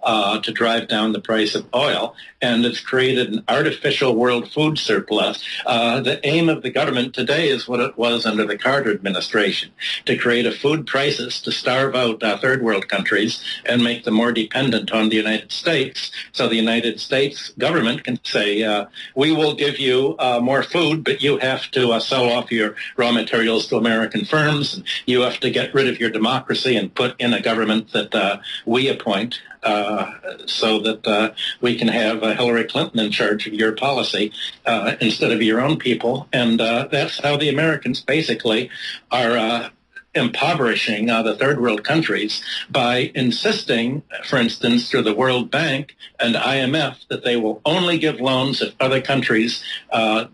to drive down the price of oil, and it's created an artificial world food surplus. The aim of the government today is what it was under the Carter administration, to create a food crisis, to starve out third world countries and make them more dependent on the United States. So the United States government can say, we will give you more food, but you have to sell off your raw materials to American firms, and you have to get rid of your democracy and put in a government that we appoint, so that we can have Hillary Clinton in charge of your policy instead of your own people. And that's how the Americans basically are impoverishing the third world countries by insisting, for instance, through the World Bank and IMF, that they will only give loans if other countries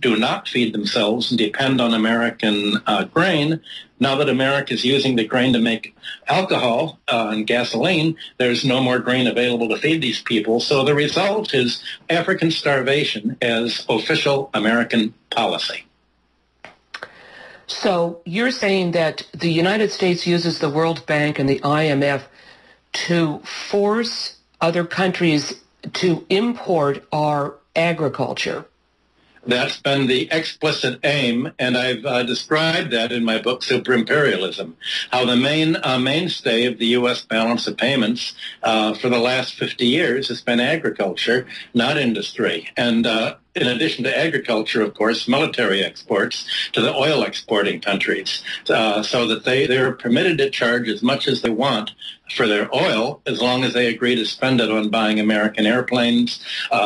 do not feed themselves and depend on American grain. Now that America is using the grain to make alcohol and gasoline, there's no more grain available to feed these people. So the result is African starvation as official American policy. So you're saying that the United States uses the World Bank and the IMF to force other countries to import our agriculture? That's been the explicit aim, and I've described that in my book, Super Imperialism, how the mainstay of the U.S. balance of payments for the last 50 years has been agriculture, not industry. And in addition to agriculture, of course, military exports to the oil exporting countries, so that they're permitted to charge as much as they want for their oil, as long as they agree to spend it on buying American airplanes.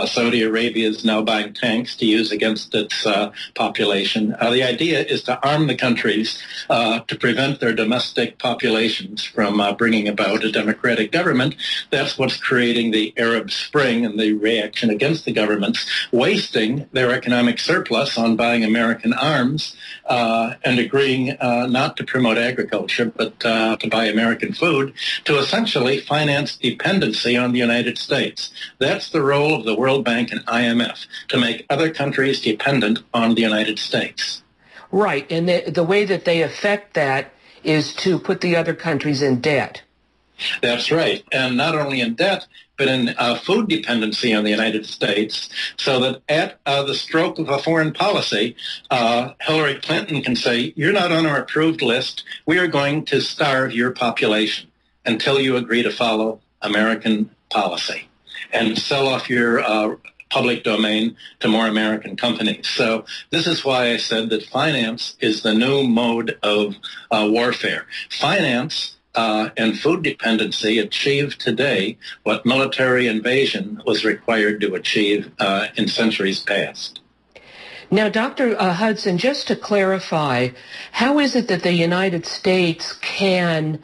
Saudi Arabia is now buying tanks to use against its population. The idea is to arm the countries to prevent their domestic populations from bringing about a democratic government. That's what's creating the Arab Spring and the reaction against the governments, wasting their economic surplus on buying American arms and agreeing not to promote agriculture, but to buy American food, to essentially finance dependency on the United States. That's the role of the World Bank and IMF, to make other countries dependent on the United States. Right, and the way that they affect that is to put the other countries in debt. That's right, and not only in debt, but in food dependency on the United States, so that at the stroke of a foreign policy, Hillary Clinton can say, you're not on our approved list, we are going to starve your population until you agree to follow American policy and sell off your public domain to more American companies. So this is why I said that finance is the new mode of warfare. Finance and food dependency achieve today what military invasion was required to achieve in centuries past. Now, Dr. Hudson, just to clarify, how is it that the United States can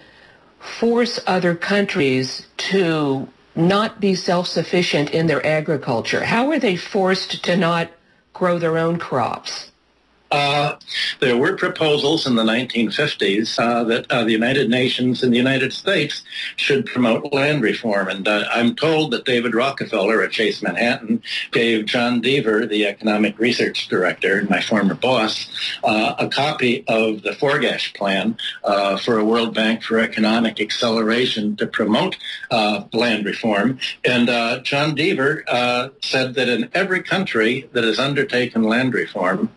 force other countries to not be self-sufficient in their agriculture? How are they forced to not grow their own crops? There were proposals in the 1950s that the United Nations and the United States should promote land reform. And I'm told that David Rockefeller at Chase Manhattan gave John Deaver, the economic research director, my former boss, a copy of the Forgash plan for a World Bank for economic acceleration to promote land reform. And John Deaver said that in every country that has undertaken land reform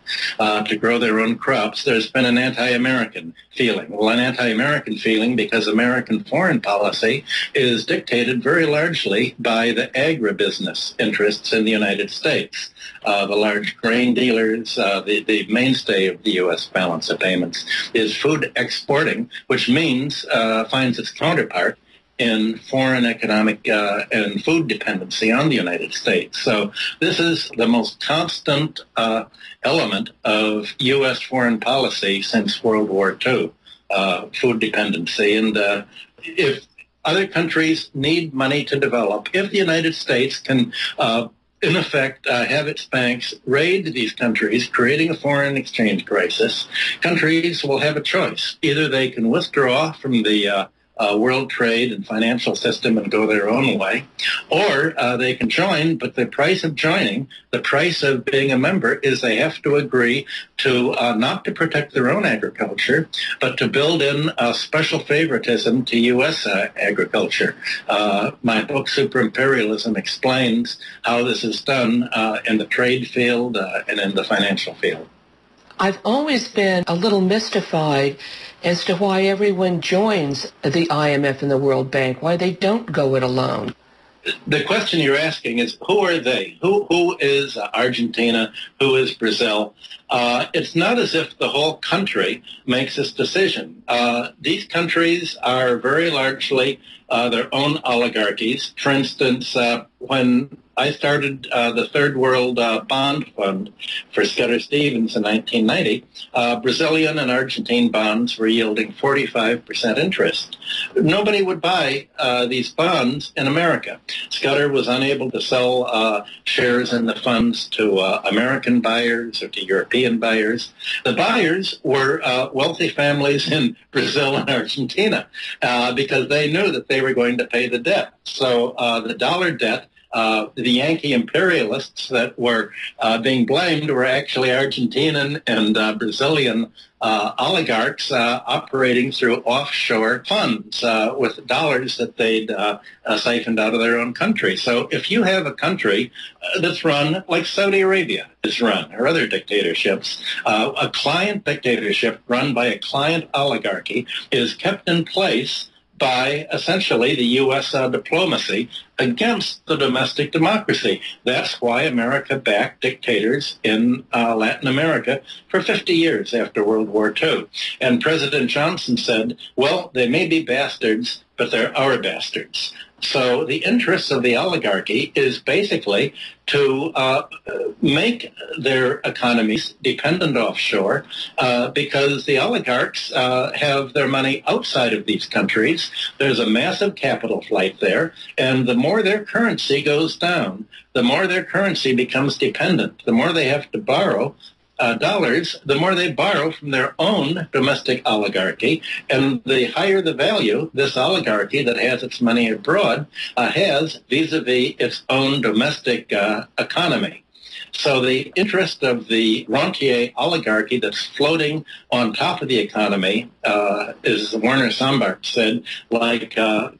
to grow their own crops, there's been an anti-American feeling. Well, an anti-American feeling because American foreign policy is dictated very largely by the agribusiness interests in the United States. The large grain dealers, the mainstay of the U.S. balance of payments is food exporting, which means finds its counterpart in foreign economic and food dependency on the United States. So this is the most constant element of U.S. foreign policy since World War II, food dependency. And if other countries need money to develop, if the United States can in effect, have its banks raid these countries, creating a foreign exchange crisis, countries will have a choice. Either they can withdraw from the world trade and financial system and go their own way. Or they can join, but the price of joining, the price of being a member, is they have to agree to not to protect their own agriculture, but to build in a special favoritism to U.S. Agriculture. My book, Super Imperialism, explains how this is done in the trade field and in the financial field. I've always been a little mystified as to why everyone joins the IMF and the World Bank, why they don't go it alone. The question you're asking is, who are they? Who is Argentina? Who is Brazil? It's not as if the whole country makes this decision. These countries are very largely their own oligarchies. For instance, when I started the Third World Bond Fund for Scudder Stevens in 1990, Brazilian and Argentine bonds were yielding 45% interest. Nobody would buy these bonds in America. Scudder was unable to sell shares in the funds to American buyers or to European buyers. The buyers were wealthy families in Brazil and Argentina because they knew that they were going to pay the debt. So the dollar debt, the Yankee imperialists that were being blamed were actually Argentinian and Brazilian oligarchs operating through offshore funds with dollars that they'd siphoned out of their own country. So if you have a country that's run like Saudi Arabia is run, or other dictatorships, a client dictatorship run by a client oligarchy is kept in place by essentially the U.S. Diplomacy against the domestic democracy. That's why America backed dictators in Latin America for 50 years after World War II. And President Johnson said, well, they may be bastards, but they're our bastards. So the interests of the oligarchy is basically to make their economies dependent offshore because the oligarchs have their money outside of these countries. There's a massive capital flight there, and the more their currency goes down, the more their currency becomes dependent. The more they have to borrow dollars, the more they borrow from their own domestic oligarchy, and the higher the value this oligarchy that has its money abroad has vis-a-vis its own domestic economy. So the interest of the rentier oligarchy that's floating on top of the economy is, Werner Sombart said, like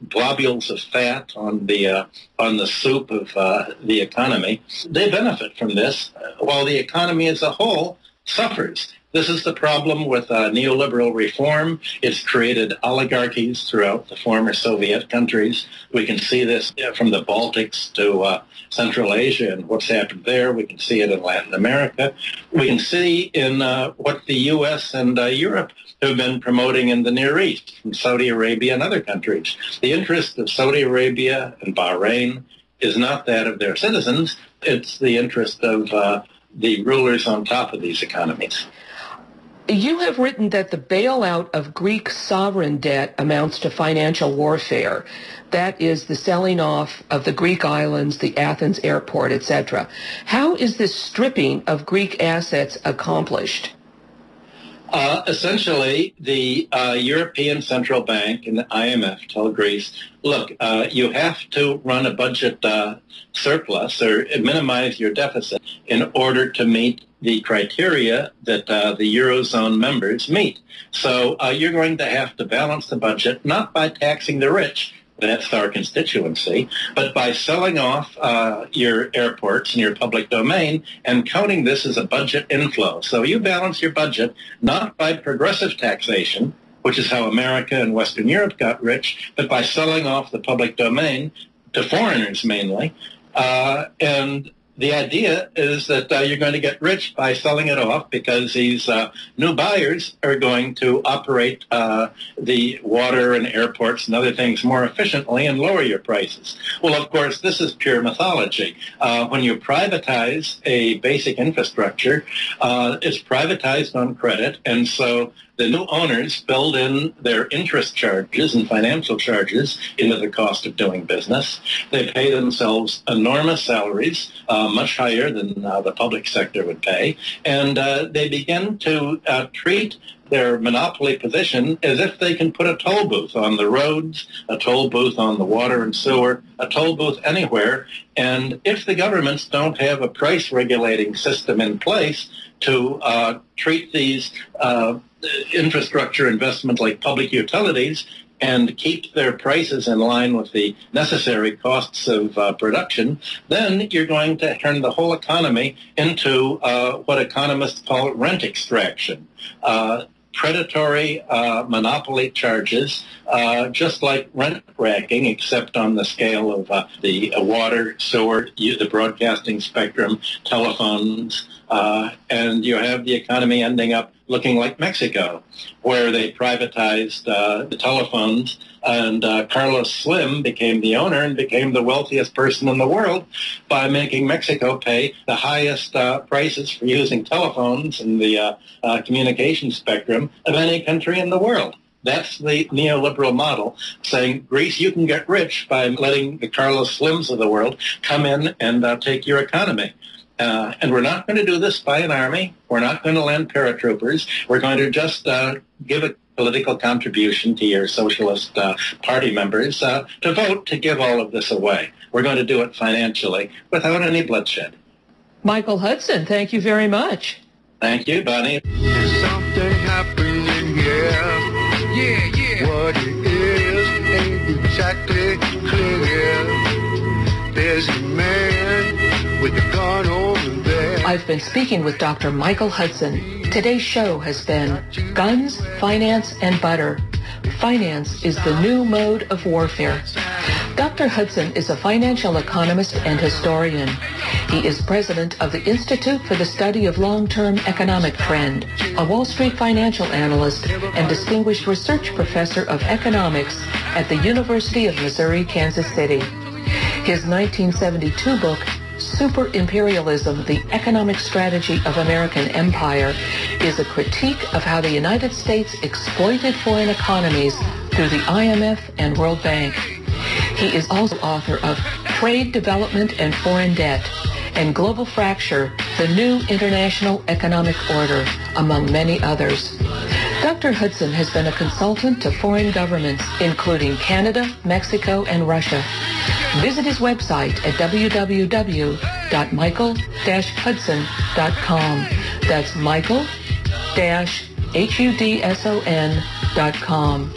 globules of fat on the soup of the economy. They benefit from this while the economy as a whole suffers. This is the problem with neoliberal reform. It's created oligarchies throughout the former Soviet countries. We can see this from the Baltics to Central Asia and what's happened there. We can see it in Latin America. We can see in what the U.S. and Europe have been promoting in the Near East, from Saudi Arabia and other countries. The interest of Saudi Arabia and Bahrain is not that of their citizens. It's the interest of the rulers on top of these economies. You have written that the bailout of Greek sovereign debt amounts to financial warfare. That is the selling off of the Greek islands, the Athens airport, etc. How is this stripping of Greek assets accomplished? Essentially, the European Central Bank and the IMF tell Greece, look, you have to run a budget surplus or minimize your deficit in order to meet the criteria that the Eurozone members meet. So you're going to have to balance the budget, not by taxing the rich, that's our constituency, but by selling off your airports and your public domain and counting this as a budget inflow. So you balance your budget not by progressive taxation, which is how America and Western Europe got rich, but by selling off the public domain to foreigners mainly. And the idea is that you're going to get rich by selling it off because these new buyers are going to operate the water and airports and other things more efficiently and lower your prices. Well, of course, this is pure mythology. When you privatize a basic infrastructure, it's privatized on credit, and so the new owners build in their interest charges and financial charges into the cost of doing business. They pay themselves enormous salaries, much higher than the public sector would pay, and they begin to treat their monopoly position as if they can put a toll booth on the roads, a toll booth on the water and sewer, a toll booth anywhere. And if the governments don't have a price regulating system in place to treat these infrastructure investments like public utilities and keep their prices in line with the necessary costs of production, then you're going to turn the whole economy into what economists call rent extraction. Predatory monopoly charges, just like rent racking, except on the scale of the water, sewer, the broadcasting spectrum, telephones, and you have the economy ending up looking like Mexico, where they privatized the telephones, and Carlos Slim became the owner and became the wealthiest person in the world by making Mexico pay the highest prices for using telephones and the communication spectrum of any country in the world. That's the neoliberal model, saying, Greece, you can get rich by letting the Carlos Slims of the world come in and take your economy. And we're not going to do this by an army. We're not going to lend paratroopers. We're going to just give a political contribution to your socialist party members to vote to give all of this away. We're going to do it financially without any bloodshed. Michael Hudson, thank you very much. Thank you, Bonnie. There's something happening here. Yeah. What it is ain't exactly clear. There's a man with a gun over there. I've been speaking with Dr. Michael Hudson. Today's show has been Guns, Finance, and Butter. Finance is the new mode of warfare. Dr. Hudson is a financial economist and historian. He is president of the Institute for the Study of Long-Term Economic Trend, a Wall Street financial analyst, and distinguished research professor of economics at the University of Missouri, Kansas City. His 1972 book, Super Imperialism, the Economic Strategy of American Empire, is a critique of how the United States exploited foreign economies through the IMF and World Bank. He is also author of Trade, Development, and Foreign Debt and Global Fracture, the New International Economic Order, among many others. Dr. Hudson has been a consultant to foreign governments, including Canada, Mexico, and Russia. Visit his website at www.michael-hudson.com. That's Michael-Hudson.com.